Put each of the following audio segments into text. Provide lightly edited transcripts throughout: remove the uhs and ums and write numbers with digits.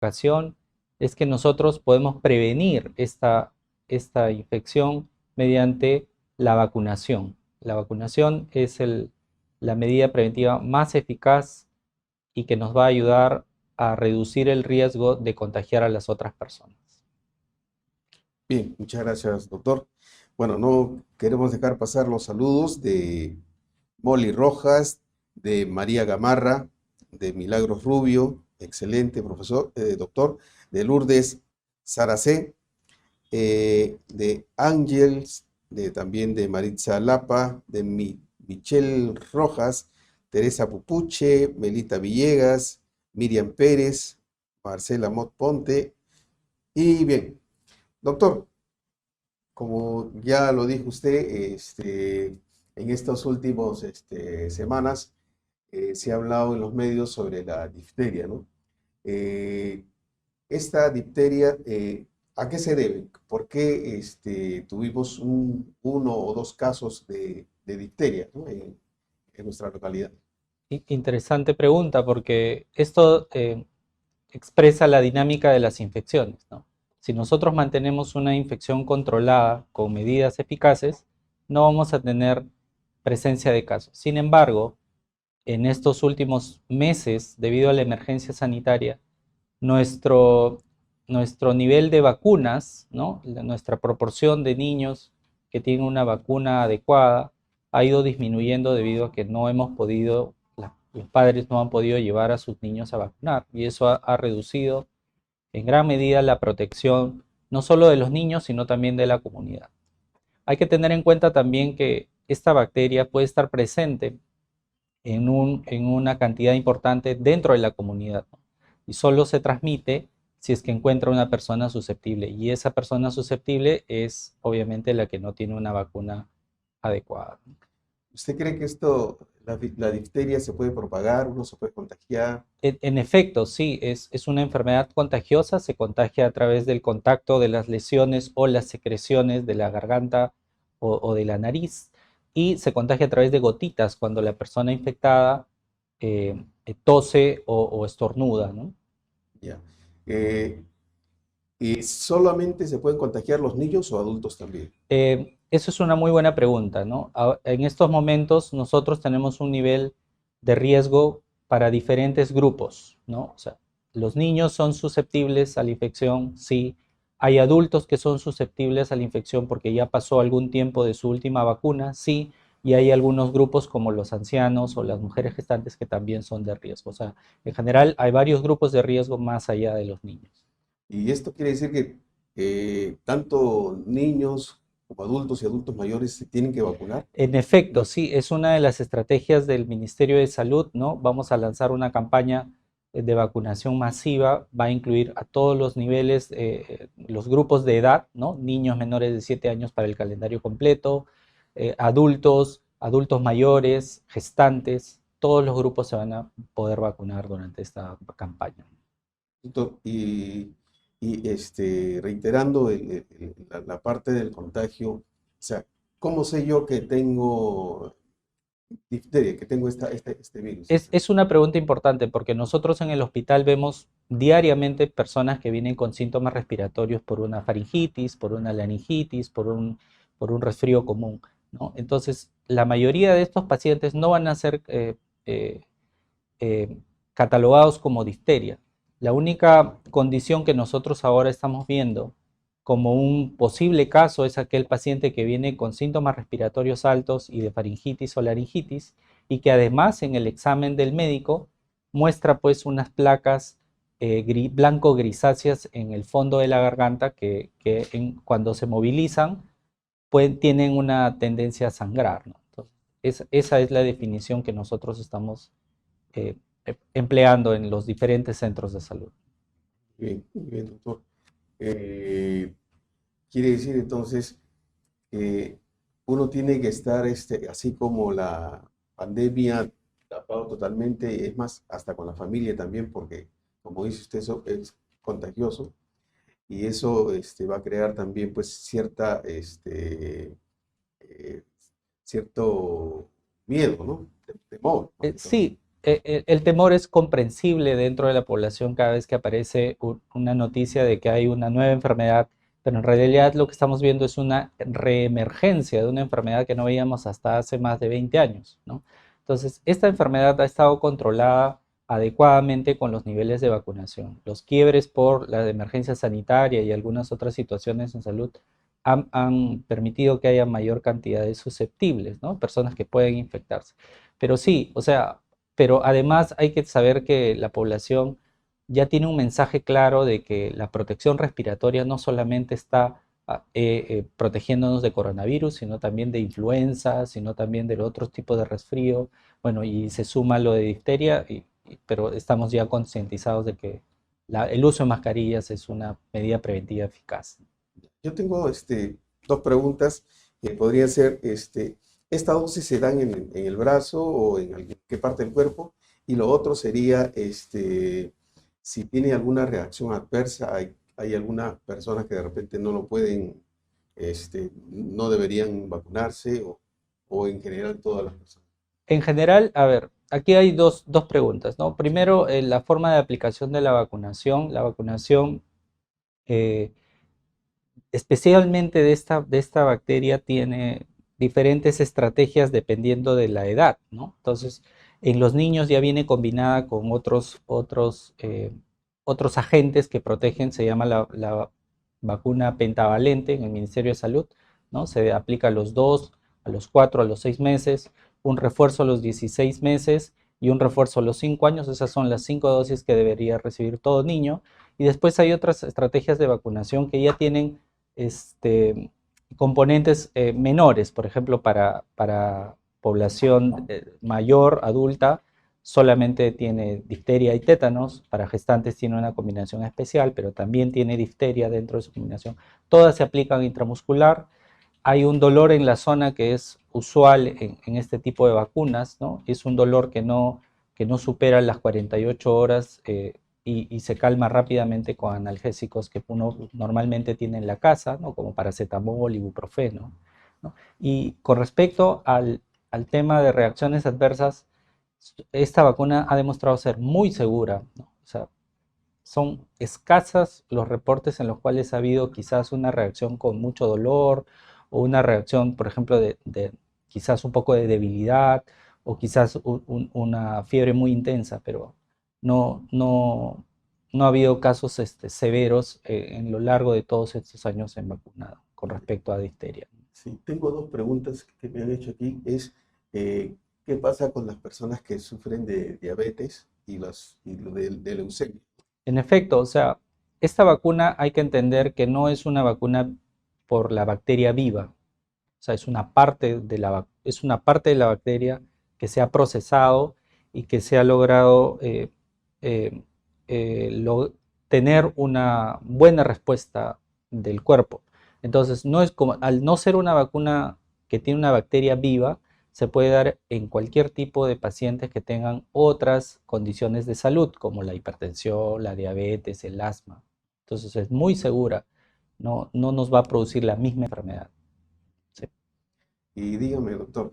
ocasión es que nosotros podemos prevenir esta infección mediante la vacunación. La vacunación es la medida preventiva más eficaz y que nos va a ayudar a reducir el riesgo de contagiar a las otras personas. Bien, muchas gracias, doctor. Bueno, no queremos dejar pasar los saludos de Molly Rojas, de María Gamarra, de Milagros Rubio, excelente profesor, doctor, de Lourdes Saracé, de Ángels, también de Maritza Lapa, de Michelle Rojas, Teresa Pupuche, Melita Villegas, Miriam Pérez, Marcela Mot Ponte. Y bien, doctor, como ya lo dijo usted, en estos últimos semanas se ha hablado en los medios sobre la difteria, ¿no? Eh, Esta difteria, ¿a qué se debe? ¿Por qué tuvimos uno o dos casos de difteria, ¿no? En nuestra localidad? Interesante pregunta porque esto expresa la dinámica de las infecciones, ¿no? Si nosotros mantenemos una infección controlada con medidas eficaces, no vamos a tener presencia de casos. Sin embargo, en estos últimos meses, debido a la emergencia sanitaria, nuestro, nuestro nivel de vacunas, ¿no? Nuestra proporción de niños que tienen una vacuna adecuada ha ido disminuyendo debido a que no hemos podido, los padres no han podido llevar a sus niños a vacunar y eso ha reducido en gran medida la protección no solo de los niños, sino también de la comunidad. Hay que tener en cuenta también que esta bacteria puede estar presente en una cantidad importante dentro de la comunidad, ¿no? Y solo se transmite si es que encuentra una persona susceptible. Y esa persona susceptible es obviamente la que no tiene una vacuna adecuada. ¿Usted cree que la difteria se puede propagar, uno se puede contagiar? En efecto, sí, es una enfermedad contagiosa, se contagia a través del contacto de las lesiones o las secreciones de la garganta o de la nariz y se contagia a través de gotitas cuando la persona infectada tose o estornuda, ¿no? Ya. Eh, ¿Y solamente se pueden contagiar los niños o adultos también? Eso es una muy buena pregunta, ¿no? En estos momentos nosotros tenemos un nivel de riesgo para diferentes grupos, ¿no? O sea, los niños son susceptibles a la infección, sí. Hay adultos que son susceptibles a la infección porque ya pasó algún tiempo de su última vacuna, sí. Y hay algunos grupos como los ancianos o las mujeres gestantes que también son de riesgo. O sea, en general hay varios grupos de riesgo más allá de los niños. Y esto quiere decir que tanto niños como adultos y adultos mayores se tienen que vacunar. En efecto, sí, es una de las estrategias del Ministerio de Salud, ¿no? Vamos a lanzar una campaña de vacunación masiva, va a incluir a todos los niveles, los grupos de edad, ¿no? Niños menores de 7 años para el calendario completo, adultos, adultos mayores, gestantes, todos los grupos se van a poder vacunar durante esta campaña. Doctor, reiterando la parte del contagio, o sea, ¿cómo sé yo que tengo difteria, que tengo este virus? Es una pregunta importante porque nosotros en el hospital vemos diariamente personas que vienen con síntomas respiratorios por una faringitis, por una laringitis, por un resfrío común, ¿no? Entonces, la mayoría de estos pacientes no van a ser eh, eh, catalogados como difteria. La única condición que nosotros ahora estamos viendo como un posible caso es aquel paciente que viene con síntomas respiratorios altos y de faringitis o laringitis y que además en el examen del médico muestra pues unas placas blanco-grisáceas en el fondo de la garganta cuando se movilizan pues, tienen una tendencia a sangrar, ¿no? Entonces, esa es la definición que nosotros estamos eh, empleando en los diferentes centros de salud. Muy bien, doctor. Eh, Quiere decir entonces que uno tiene que estar, así como la pandemia tapado totalmente, es más, hasta con la familia también, porque como dice usted, eso es contagioso y eso va a crear también pues eh, cierto miedo, ¿no? Temor, más que todo. Sí, el temor es comprensible dentro de la población cada vez que aparece una noticia de que hay una nueva enfermedad, pero en realidad lo que estamos viendo es una reemergencia de una enfermedad que no veíamos hasta hace más de 20 años, ¿no? Entonces, esta enfermedad ha estado controlada adecuadamente con los niveles de vacunación. Los quiebres por la emergencia sanitaria y algunas otras situaciones en salud han permitido que haya mayor cantidad de susceptibles, ¿no? Personas que pueden infectarse. Pero sí, o sea, pero además hay que saber que la población ya tiene un mensaje claro de que la protección respiratoria no solamente está protegiéndonos de coronavirus, sino también de influenza, sino también de otros tipos de resfrío. Bueno, y se suma lo de difteria, pero estamos ya concientizados de que el uso de mascarillas es una medida preventiva eficaz. Yo tengo dos preguntas que podrían ser, ¿esta dosis se dan en el brazo o en qué parte del cuerpo? Y lo otro sería, si tiene alguna reacción adversa, hay algunas personas que de repente no lo pueden, no deberían vacunarse o en general todas las personas. En general, a ver, aquí hay dos preguntas, ¿no? Primero, la forma de aplicación de la vacunación. La vacunación, eh, especialmente de esta bacteria, tiene diferentes estrategias dependiendo de la edad, ¿no? Entonces, en los niños ya viene combinada con otros agentes que protegen, se llama la vacuna pentavalente en el Ministerio de Salud, ¿no? Se aplica a los 2, a los 4, a los 6 meses, un refuerzo a los 16 meses y un refuerzo a los 5 años. Esas son las 5 dosis que debería recibir todo niño. Y después hay otras estrategias de vacunación que ya tienen este, componentes menores, por ejemplo, para población mayor, adulta, solamente tiene difteria y tétanos, para gestantes tiene una combinación especial, pero también tiene difteria dentro de su combinación. Todas se aplican intramuscular. Hay un dolor en la zona que es usual en este tipo de vacunas, ¿no? Es un dolor que no supera las 48 horas y se calma rápidamente con analgésicos que uno normalmente tiene en la casa, ¿no? Como paracetamol, ibuprofeno, ¿no? Y con respecto al tema de reacciones adversas, esta vacuna ha demostrado ser muy segura, ¿no? O sea, son escasas los reportes en los cuales ha habido quizás una reacción con mucho dolor o una reacción, por ejemplo, de quizás un poco de debilidad o quizás una fiebre muy intensa, pero no ha habido casos severos en lo largo de todos estos años en vacunado con respecto a difteria. Sí, tengo dos preguntas que me han hecho aquí. ¿Qué pasa con las personas que sufren de diabetes y lo de leucemia? En efecto, o sea, esta vacuna hay que entender que no es una vacuna por la bacteria viva. O sea, es una parte de la bacteria que se ha procesado y que se ha logrado eh, tener una buena respuesta del cuerpo. Entonces, no es como, al no ser una vacuna que tiene una bacteria viva, se puede dar en cualquier tipo de pacientes que tengan otras condiciones de salud, como la hipertensión, la diabetes, el asma. Entonces, es muy segura, no nos va a producir la misma enfermedad. Sí. Y dígame, doctor,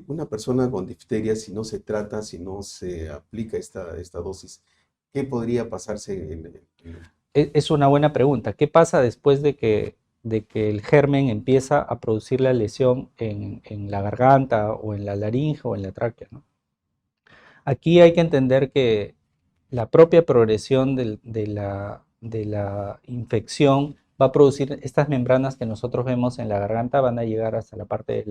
una persona con difteria, si no se trata, si no se aplica esta dosis, ¿qué podría pasarse Es una buena pregunta. ¿Qué pasa después de que el germen empieza a producir la lesión en la garganta o en la laringe o en la tráquea, ¿no? Aquí hay que entender que la propia progresión de la infección va a producir estas membranas que nosotros vemos en la garganta, van a llegar hasta la parte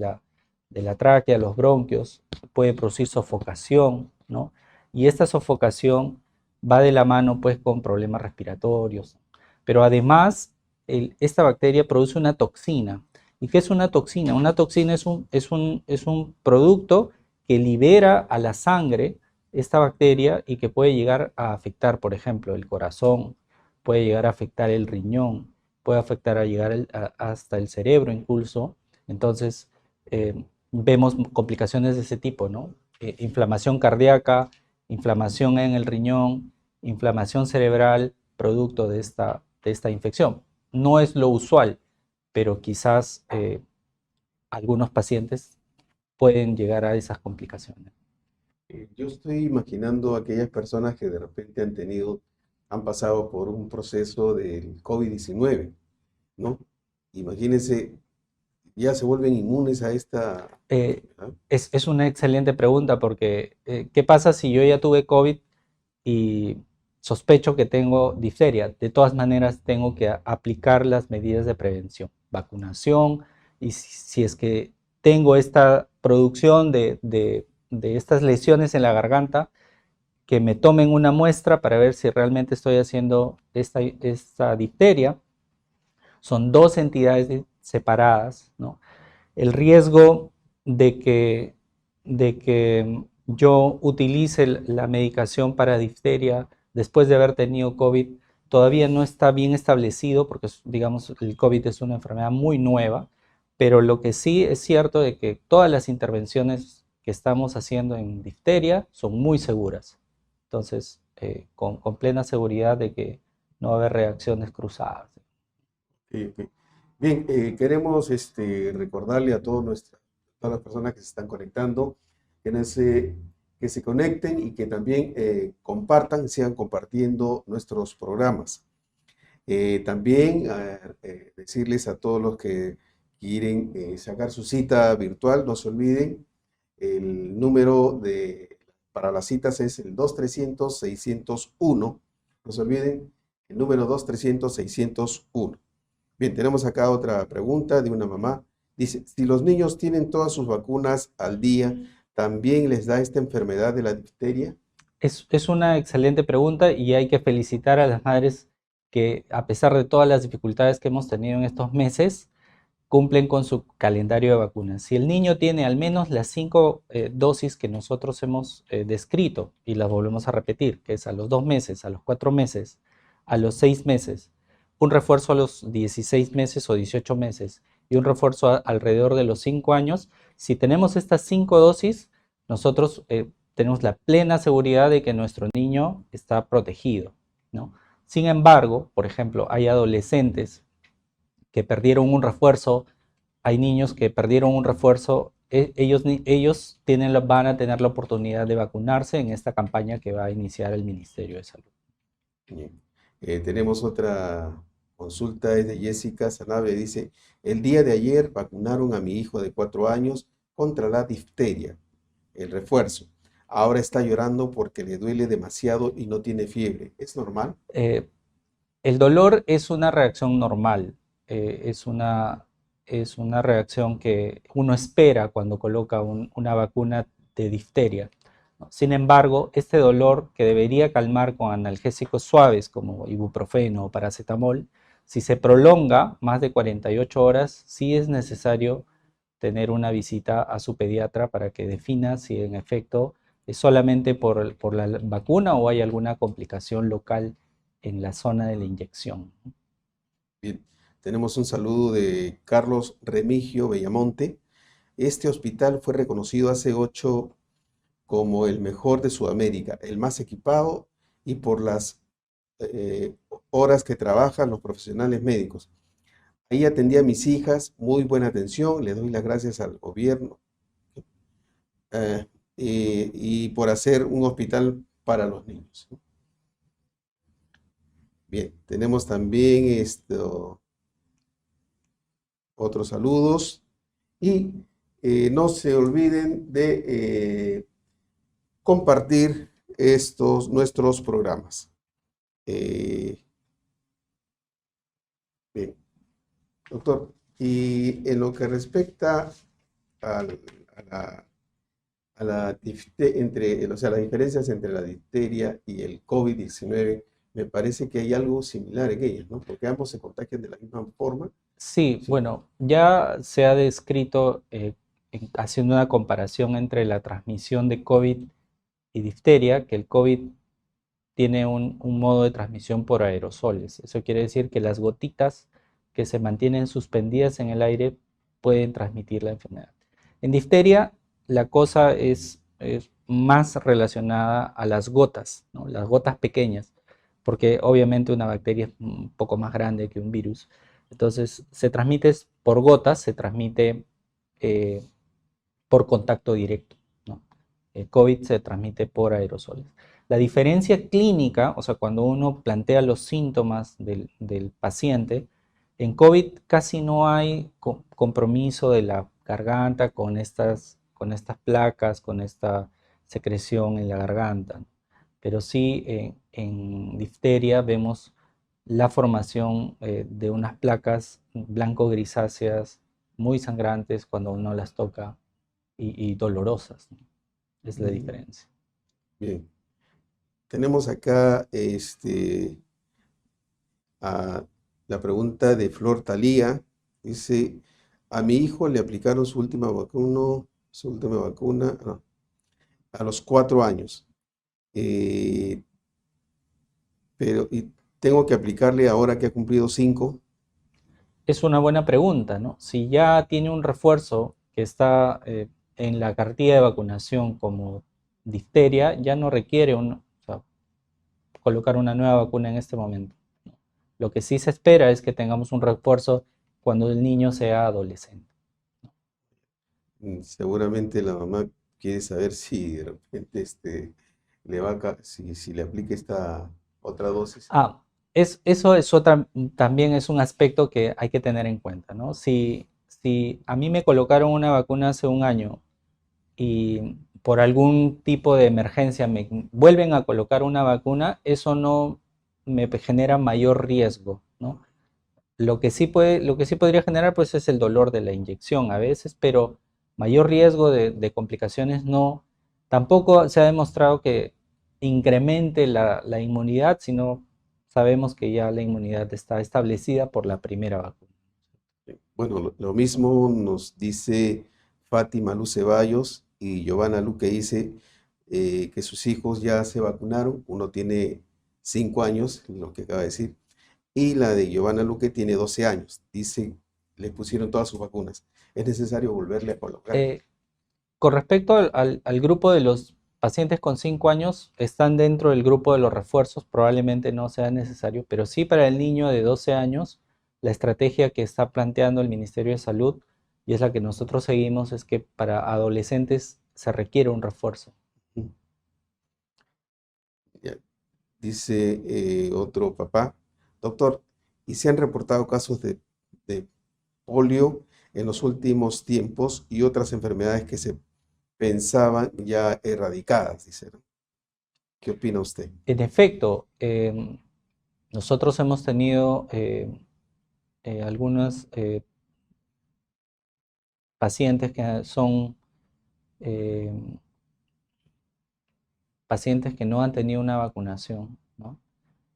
de la tráquea, los bronquios, puede producir sofocación, ¿no? Y esta sofocación va de la mano pues con problemas respiratorios. Pero además, esta bacteria produce una toxina. ¿Y qué es una toxina? Una toxina es un producto que libera a la sangre esta bacteria y que puede llegar a afectar, por ejemplo, el corazón, puede llegar a afectar el riñón, puede afectar a llegar hasta el cerebro incluso. Entonces, vemos complicaciones de ese tipo, ¿no? Inflamación cardíaca, inflamación en el riñón, inflamación cerebral, producto de esta infección. No es lo usual, pero quizás algunos pacientes pueden llegar a esas complicaciones. Yo estoy imaginando aquellas personas que de repente han pasado por un proceso del COVID-19, ¿no? Imagínense, ya se vuelven inmunes a esta Eh, enfermedad. es una excelente pregunta porque ¿qué pasa si yo ya tuve COVID y sospecho que tengo difteria? De todas maneras, tengo que aplicar las medidas de prevención, vacunación, y si es que tengo esta producción de estas lesiones en la garganta, que me tomen una muestra para ver si realmente estoy haciendo esta difteria. Son dos entidades separadas, ¿no? El riesgo de que yo utilice la medicación para difteria después de haber tenido COVID todavía no está bien establecido porque, digamos, el COVID es una enfermedad muy nueva, pero lo que sí es cierto es que todas las intervenciones que estamos haciendo en difteria son muy seguras. Entonces, con plena seguridad de que no va a haber reacciones cruzadas. Ok. Bien, queremos recordarle a todas las personas que se están conectando que se conecten y que también compartan, sigan compartiendo nuestros programas. También decirles a todos los que quieren sacar su cita virtual, no se olviden, el número para las citas es el 2300-601. No se olviden, el número 2300-601. Bien, tenemos acá otra pregunta de una mamá. Dice, si los niños tienen todas sus vacunas al día, ¿también les da esta enfermedad de la difteria? Es una excelente pregunta y hay que felicitar a las madres que, a pesar de todas las dificultades que hemos tenido en estos meses, cumplen con su calendario de vacunas. Si el niño tiene al menos las 5 dosis que nosotros hemos descrito, y las volvemos a repetir, que es a los 2 meses, a los 4 meses, a los 6 meses, un refuerzo a los 16 meses o 18 meses y un refuerzo alrededor de los 5 años, si tenemos estas 5 dosis, nosotros tenemos la plena seguridad de que nuestro niño está protegido, ¿no? Sin embargo, por ejemplo, hay adolescentes que perdieron un refuerzo, hay niños que perdieron un refuerzo, ellos van a tener la oportunidad de vacunarse en esta campaña que va a iniciar el Ministerio de Salud. Bien. Tenemos otra consulta, es de Jessica Sanabria. Dice, el día de ayer vacunaron a mi hijo de 4 años contra la difteria, el refuerzo. Ahora está llorando porque le duele demasiado y no tiene fiebre. ¿Es normal? Eh, el dolor es una reacción normal, es una reacción que uno espera cuando coloca una vacuna de difteria, ¿no? Sin embargo, este dolor que debería calmar con analgésicos suaves como ibuprofeno o paracetamol, si se prolonga más de 48 horas, sí es necesario tener una visita a su pediatra para que defina si en efecto es solamente por la vacuna o hay alguna complicación local en la zona de la inyección. Bien. Tenemos un saludo de Carlos Remigio Bellamonte. Este hospital fue reconocido hace 8 como el mejor de Sudamérica, el más equipado y por las eh, horas que trabajan los profesionales médicos. Ahí atendí a mis hijas, muy buena atención, le doy las gracias al gobierno eh, y por hacer un hospital para los niños. Bien, tenemos también otros saludos y no se olviden de compartir nuestros programas. Eh, Bien, doctor, y en lo que respecta al- a o sea, las diferencias entre la difteria y el COVID-19, me parece que hay algo similar en ellas, ¿no? Porque ambos se contagian de la misma forma. Sí, Sí. bueno, ya se ha descrito haciendo una comparación entre la transmisión de COVID y difteria, que el COVID tiene un modo de transmisión por aerosoles. Eso quiere decir que las gotitas que se mantienen suspendidas en el aire pueden transmitir la enfermedad. En difteria, la cosa es más relacionada a las gotas, ¿no? Las gotas pequeñas, porque obviamente una bacteria es un poco más grande que un virus. Entonces, se transmite por gotas, se transmite eh, por contacto directo, ¿no? El COVID se transmite por aerosoles. La diferencia clínica, o sea, cuando uno plantea los síntomas del paciente, en COVID casi no hay compromiso de la garganta con estas placas, con esta secreción en la garganta. Pero sí en difteria vemos la formación de unas placas blanco-grisáceas muy sangrantes cuando uno las toca y dolorosas, ¿no? Es la Mm, diferencia. bien. Tenemos acá la pregunta de Flor Talía. Dice, a mi hijo le aplicaron su última vacuna, no, a los 4 años. eh, y tengo que aplicarle ahora que ha cumplido 5. Es una buena pregunta, ¿no? Si ya tiene un refuerzo que está en la cartilla de vacunación como difteria, ya no requiere o sea, colocar una nueva vacuna en este momento, ¿no? Lo que sí se espera es que tengamos un refuerzo cuando el niño sea adolescente. Seguramente la mamá quiere saber si de repente si le aplica esta otra dosis. Ah, eso es también es un aspecto que hay que tener en cuenta, ¿no? Si a mí me colocaron una vacuna hace un año y por algún tipo de emergencia me vuelven a colocar una vacuna, eso no me genera mayor riesgo, ¿no? Lo que sí podría generar pues es el dolor de la inyección a veces, pero mayor riesgo de complicaciones no. Tampoco se ha demostrado que incremente la inmunidad, sino sabemos que ya la inmunidad está establecida por la primera vacuna. Bueno, lo mismo nos dice Fátima Luz Ceballos y Giovanna Luque dice que sus hijos ya se vacunaron. Uno tiene 5 años, lo que acaba de decir, y la de Giovanna Luque tiene 12 años. Dice, le pusieron todas sus vacunas. Es necesario volverle a colocar. Eh, con respecto al grupo de los pacientes con 5 años, están dentro del grupo de los refuerzos, probablemente no sea necesario, pero sí para el niño de 12 años, la estrategia que está planteando el Ministerio de Salud y es la que nosotros seguimos es que para adolescentes se requiere un refuerzo. Mm, ya. Dice otro papá, doctor, ¿y se han reportado casos de polio en los últimos tiempos y otras enfermedades que se pensaban ya erradicadas? Dice, ¿no? ¿Qué opina usted? En efecto, nosotros hemos tenido algunos pacientes que son eh, pacientes que no han tenido una vacunación, ¿no?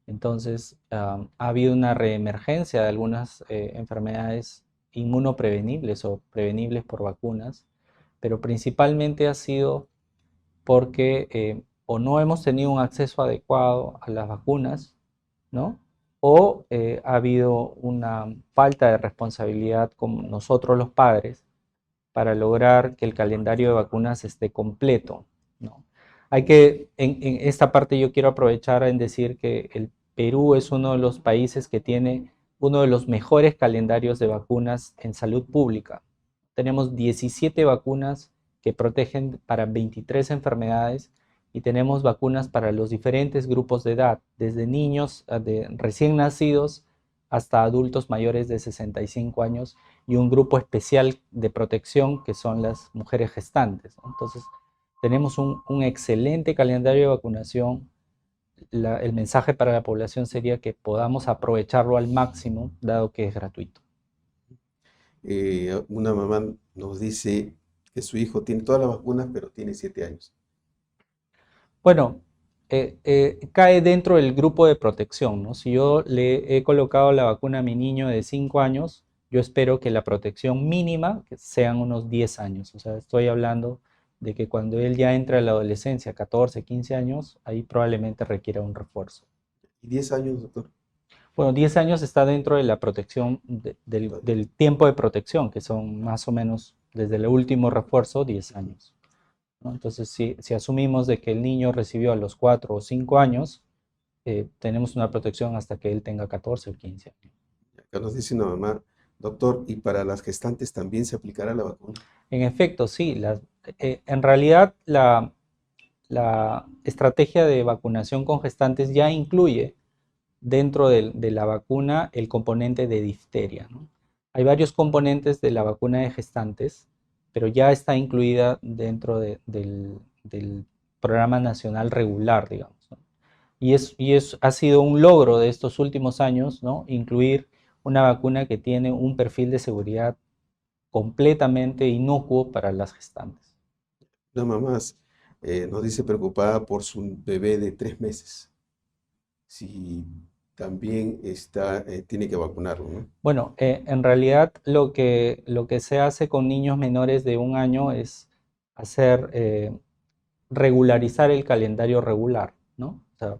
Entonces, ha habido una reemergencia de algunas enfermedades inmunoprevenibles o prevenibles por vacunas, pero principalmente ha sido porque o no hemos tenido un acceso adecuado a las vacunas, ¿no? O ha habido una falta de responsabilidad con nosotros los padres para lograr que el calendario de vacunas esté completo, ¿no? En esta parte yo quiero aprovechar en decir que el Perú es uno de los países que tiene uno de los mejores calendarios de vacunas en salud pública. Tenemos 17 vacunas que protegen para 23 enfermedades y tenemos vacunas para los diferentes grupos de edad, desde niños de recién nacidos hasta adultos mayores de 65 años y un grupo especial de protección que son las mujeres gestantes, ¿no? Entonces, tenemos un excelente calendario de vacunación. El mensaje para la población sería que podamos aprovecharlo al máximo, dado que es gratuito. Una mamá nos dice que su hijo tiene todas las vacunas, pero tiene 7 años. Bueno, cae dentro del grupo de protección, ¿no? Si yo le he colocado la vacuna a mi niño de 5 años, yo espero que la protección mínima que sean unos 10 años. O sea, estoy hablando de que cuando él ya entra a la adolescencia, 14, 15 años, ahí probablemente requiera un refuerzo. ¿Y 10 años, doctor? Bueno, 10 años está dentro de la protección, Todavía. del tiempo de protección, que son más o menos desde el último refuerzo, 10 Ujú. años, ¿no? Entonces, si asumimos de que el niño recibió a los 4 o 5 años, tenemos una protección hasta que él tenga 14 o 15 años. Acá nos dice una mamá, doctor, ¿y para las gestantes también se aplicará la vacuna? En efecto, sí, en realidad la estrategia de vacunación con gestantes ya incluye dentro de la vacuna el componente de difteria, ¿no? Hay varios componentes de la vacuna de gestantes, pero ya está incluida dentro del programa nacional regular, digamos, ¿no? Ha sido un logro de estos últimos años, ¿no? Incluir una vacuna que tiene un perfil de seguridad completamente inocuo para las gestantes. Una mamá nos dice preocupada por su bebé de 3 meses. Si también tiene que vacunarlo, ¿no? Bueno, en realidad lo que se hace con niños menores de 1 año es regularizar el calendario regular, ¿no? O sea,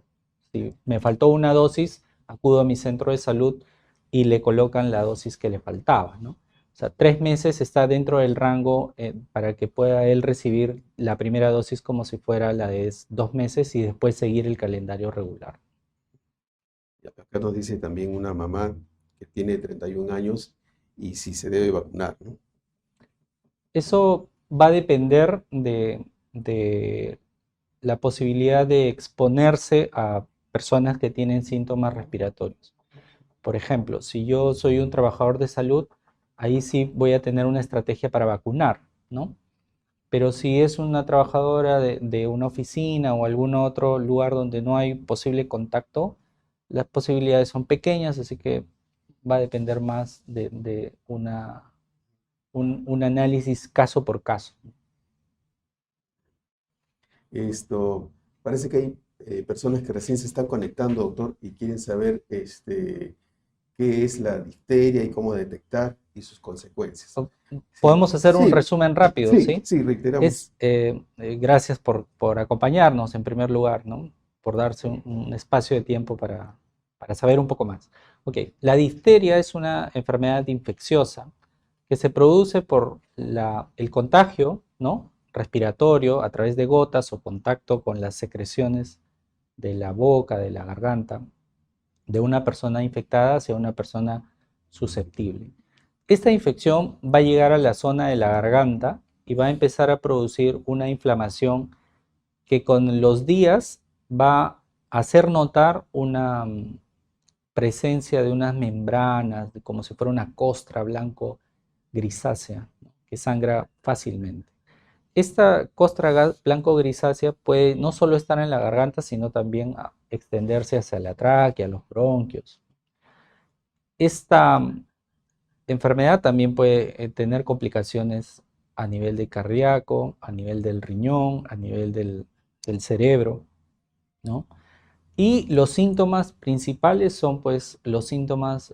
si me faltó una dosis, acudo a mi centro de salud y le colocan la dosis que le faltaba, ¿no? O sea, 3 meses está dentro del rango para que pueda él recibir la primera dosis como si fuera la de 2 meses y después seguir el calendario regular. Y acá nos dice también una mamá que tiene 31 años y si se debe vacunar, ¿no? Eso va a depender de la posibilidad de exponerse a personas que tienen síntomas respiratorios. Por ejemplo, si yo soy un trabajador de salud, ahí sí voy a tener una estrategia para vacunar, ¿no? Pero si es una trabajadora de una oficina o algún otro lugar donde no hay posible contacto, las posibilidades son pequeñas, así que va a depender más de un análisis caso por caso. Esto, parece que hay personas que recién se están conectando, doctor, y quieren saber qué es la difteria y cómo detectar y sus consecuencias. Sí, Podemos hacer un sí, resumen rápido, sí, ¿sí? sí, reiteramos. Gracias por acompañarnos en primer lugar, ¿no? Por darse un espacio de tiempo para saber un poco más. Ok, la difteria es una enfermedad infecciosa que se produce por el contagio, ¿no? Respiratorio a través de gotas o contacto con las secreciones de la boca, de la garganta, de una persona infectada hacia una persona susceptible. Esta infección va a llegar a la zona de la garganta y va a empezar a producir una inflamación que con los días va a hacer notar una presencia de unas membranas, como si fuera una costra blanco grisácea, ¿no? Que sangra fácilmente. Esta costra blanco grisácea puede no solo estar en la garganta, sino también extenderse hacia la tráquea, los bronquios. Esta enfermedad también puede tener complicaciones a nivel de cardíaco, a nivel del riñón, a nivel del cerebro, ¿no? Y los síntomas principales son pues los síntomas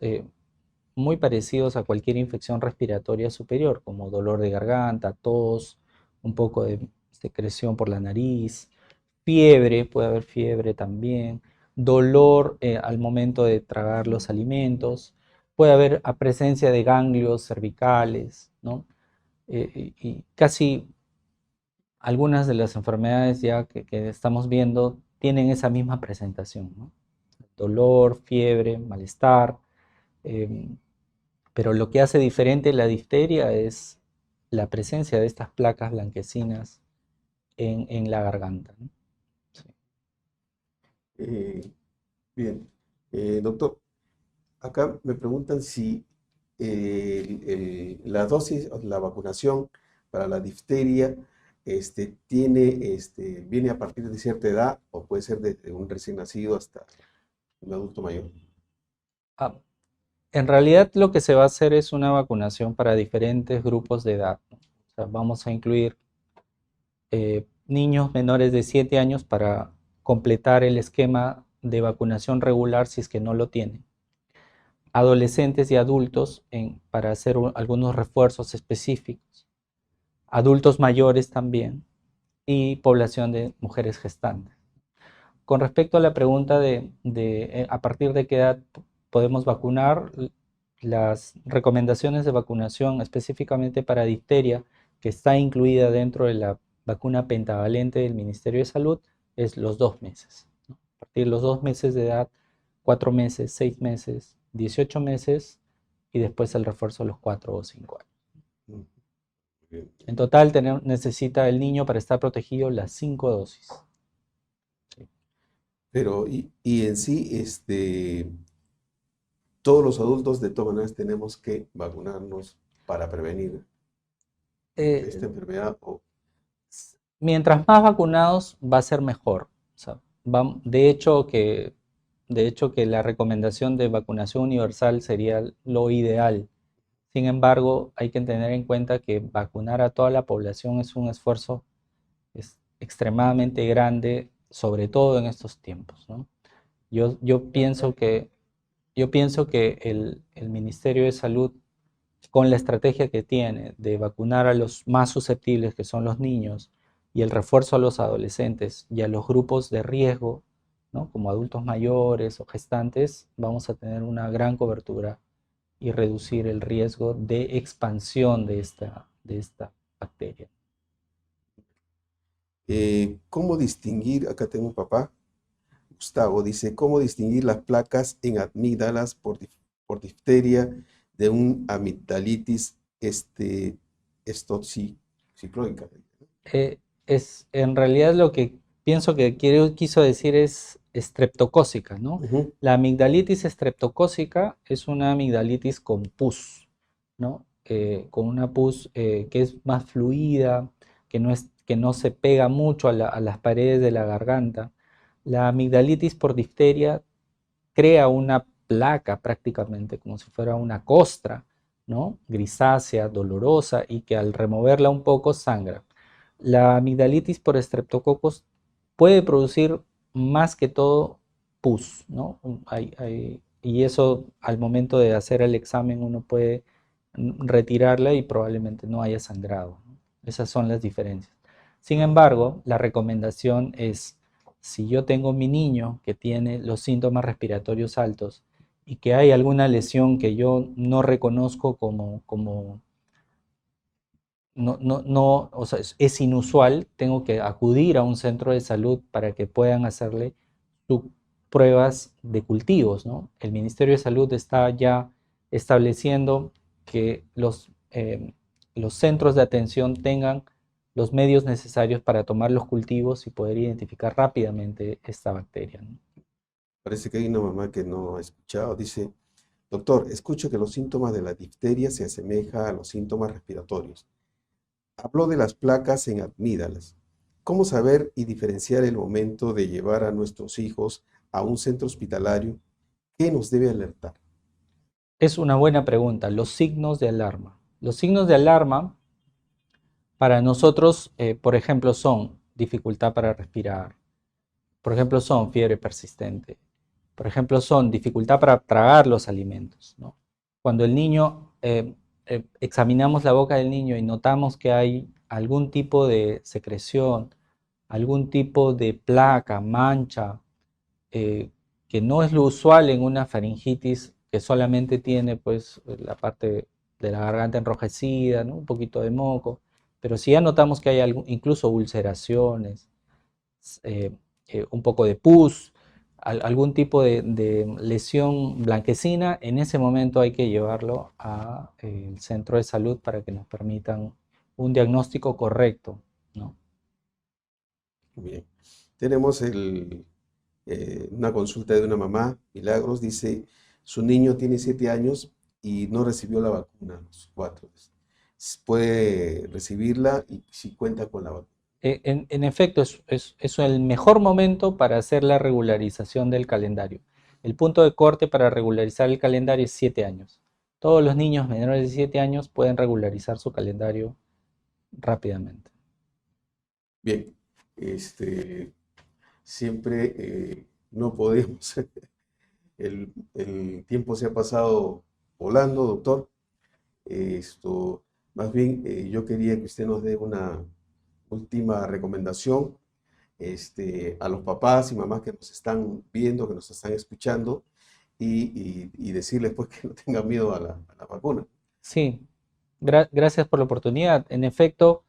muy parecidos a cualquier infección respiratoria superior, como dolor de garganta, tos, un poco de secreción por la nariz, fiebre, puede haber fiebre también, dolor al momento de tragar los alimentos, puede haber presencia de ganglios cervicales, ¿no? Y casi algunas de las enfermedades ya que estamos viendo tienen esa misma presentación, ¿no? Dolor, fiebre, malestar, eh, pero lo que hace diferente la difteria es la presencia de estas placas blanquecinas en la garganta, ¿no? Sí. Eh, bien, doctor, acá me preguntan si la dosis, o la vacunación para la difteria viene a partir de cierta edad o puede ser desde un recién nacido hasta un adulto mayor. Ah, en realidad lo que se va a hacer es una vacunación para diferentes grupos de edad, ¿no? O sea, vamos a incluir niños menores de 7 años para completar el esquema de vacunación regular si es que no lo tienen. Adolescentes y adultos para hacer algunos refuerzos específicos. Adultos mayores también y población de mujeres gestantes. Con respecto a la pregunta de a partir de qué edad podemos vacunar, las recomendaciones de vacunación específicamente para difteria, que está incluida dentro de la vacuna pentavalente del Ministerio de Salud, es los 2 meses, ¿no? A partir de los 2 meses de edad, 4 meses, 6 meses, 18 meses y después el refuerzo a los 4 o 5 años. Mm, bien. En total necesita el niño para estar protegido las 5 dosis. Pero, y en sí, todos los adultos de todas maneras tenemos que vacunarnos para prevenir esta Eh, enfermedad. Mientras más vacunados va a ser mejor. O sea, de hecho que la recomendación de vacunación universal sería lo ideal. Sin embargo, hay que tener en cuenta que vacunar a toda la población es un esfuerzo extremadamente grande, sobre todo en estos tiempos, ¿no? Yo yo pienso que el Ministerio de Salud, con la estrategia que tiene de vacunar a los más susceptibles, que son los niños, y el refuerzo a los adolescentes y a los grupos de riesgo, ¿no? Como adultos mayores o gestantes, vamos a tener una gran cobertura y reducir el riesgo de expansión de esta bacteria. ¿Cómo distinguir? Acá tengo un papá, Gustavo, dice, ¿cómo distinguir las placas en amígdalas por difteria de un amigdalitis estoxiciclónica? En realidad lo que pienso que quiso decir es estreptocócica, ¿no? Ujú. La amigdalitis estreptocócica es una amigdalitis con pus, ¿no? Con una pus que es más fluida, que no se pega mucho a las paredes de la garganta. La amigdalitis por difteria crea una placa prácticamente, como si fuera una costra, ¿no? Grisácea, dolorosa y que al removerla un poco sangra. La amigdalitis por estreptococos puede producir más que todo pus, ¿no? Y eso al momento de hacer el examen uno puede retirarla y probablemente no haya sangrado, ¿no? Esas son las diferencias. Sin embargo, la recomendación es, si yo tengo mi niño que tiene los síntomas respiratorios altos y que hay alguna lesión que yo no reconozco como o sea, es inusual, tengo que acudir a un centro de salud para que puedan hacerle sus pruebas de cultivos, ¿no? El Ministerio de Salud está ya estableciendo que los centros de atención tengan los medios necesarios para tomar los cultivos y poder identificar rápidamente esta bacteria, ¿no? Parece que hay una mamá que no ha escuchado. Dice, doctor, escucho que los síntomas de la difteria se asemejan a los síntomas respiratorios. Habló de las placas en amígdalas. ¿Cómo saber y diferenciar el momento de llevar a nuestros hijos a un centro hospitalario? ¿Qué nos debe alertar? Es una buena pregunta. Los signos de alarma. Los signos de alarma para nosotros, por ejemplo, son dificultad para respirar, por ejemplo, son fiebre persistente, por ejemplo, son dificultad para tragar los alimentos, ¿no? Cuando el niño, examinamos la boca del niño y notamos que hay algún tipo de secreción, algún tipo de placa, mancha, eh, que no es lo usual en una faringitis que solamente tiene pues la parte de la garganta enrojecida, ¿no? Un poquito de moco, pero si ya notamos que hay incluso ulceraciones, eh, un poco de pus, algún tipo de lesión blanquecina, en ese momento hay que llevarlo al centro de salud para que nos permitan un diagnóstico correcto, ¿no? Bien. Tenemos una consulta de una mamá, Milagros, dice, su niño tiene 7 años y no recibió la vacuna, los 4. Puede recibirla y si cuenta con la vacuna. En efecto, es el mejor momento para hacer la regularización del calendario. El punto de corte para regularizar el calendario es 7 años. Todos los niños menores de 7 años pueden regularizar su calendario rápidamente. Bien, siempre no podemos, el tiempo se ha pasado volando, doctor. Más bien, yo quería que usted nos dé una última recomendación, a los papás y mamás que nos están viendo, que nos están escuchando, y decirles pues que no tengan miedo a la vacuna. Sí, gracias por la oportunidad. En efecto,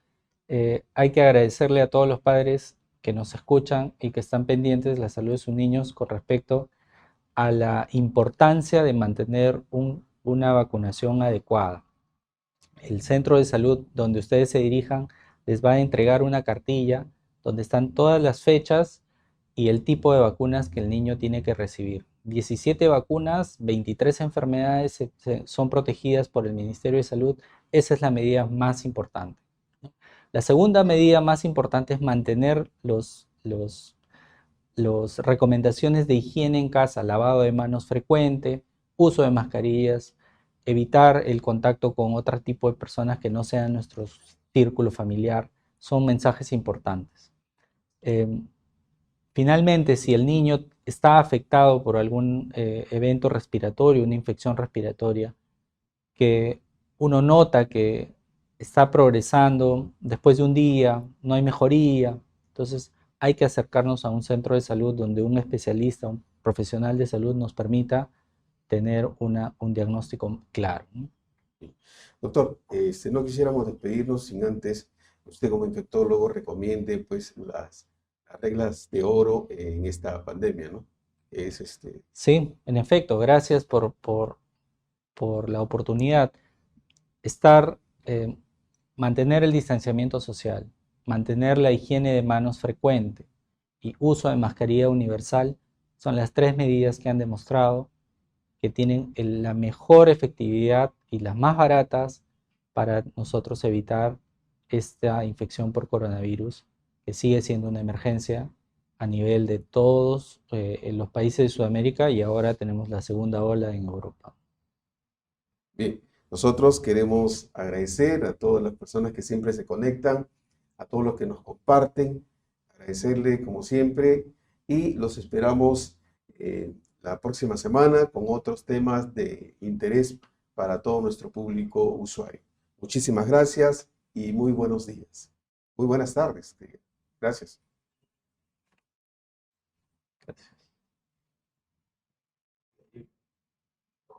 hay que agradecerle a todos los padres que nos escuchan y que están pendientes de la salud de sus niños con respecto a la importancia de mantener una vacunación adecuada. El centro de salud donde ustedes se dirijan les va a entregar una cartilla donde están todas las fechas y el tipo de vacunas que el niño tiene que recibir. 17 vacunas, 23 enfermedades son protegidas por el Ministerio de Salud. Esa es la medida más importante, ¿no? La segunda medida más importante es mantener las recomendaciones de higiene en casa, lavado de manos frecuente, uso de mascarillas, evitar el contacto con otro tipo de personas que no sean nuestro círculo familiar, son mensajes importantes. Finalmente, si el niño está afectado por algún evento respiratorio, una infección respiratoria, que uno nota que está progresando después de un día, no hay mejoría, entonces hay que acercarnos a un centro de salud donde un especialista, un profesional de salud nos permita tener un diagnóstico claro, ¿no? Doctor, no quisiéramos despedirnos sin antes, usted como infectólogo recomiende pues las reglas de oro en esta pandemia, ¿no? Es Sí, en efecto, gracias por la oportunidad. Estar, mantener el distanciamiento social, mantener la higiene de manos frecuente y uso de mascarilla universal son las tres medidas que han demostrado que tienen la mejor efectividad y las más baratas para nosotros evitar esta infección por coronavirus, que sigue siendo una emergencia a nivel de todos en los países de Sudamérica y ahora tenemos la segunda ola en Europa. bien. Nosotros queremos agradecer a todas las personas que siempre se conectan, a todos los que nos comparten, agradecerle como siempre y los esperamos la próxima semana con otros temas de interés para todo nuestro público usuario. Muchísimas gracias y muy buenos días. Muy buenas tardes. Gracias. Gracias.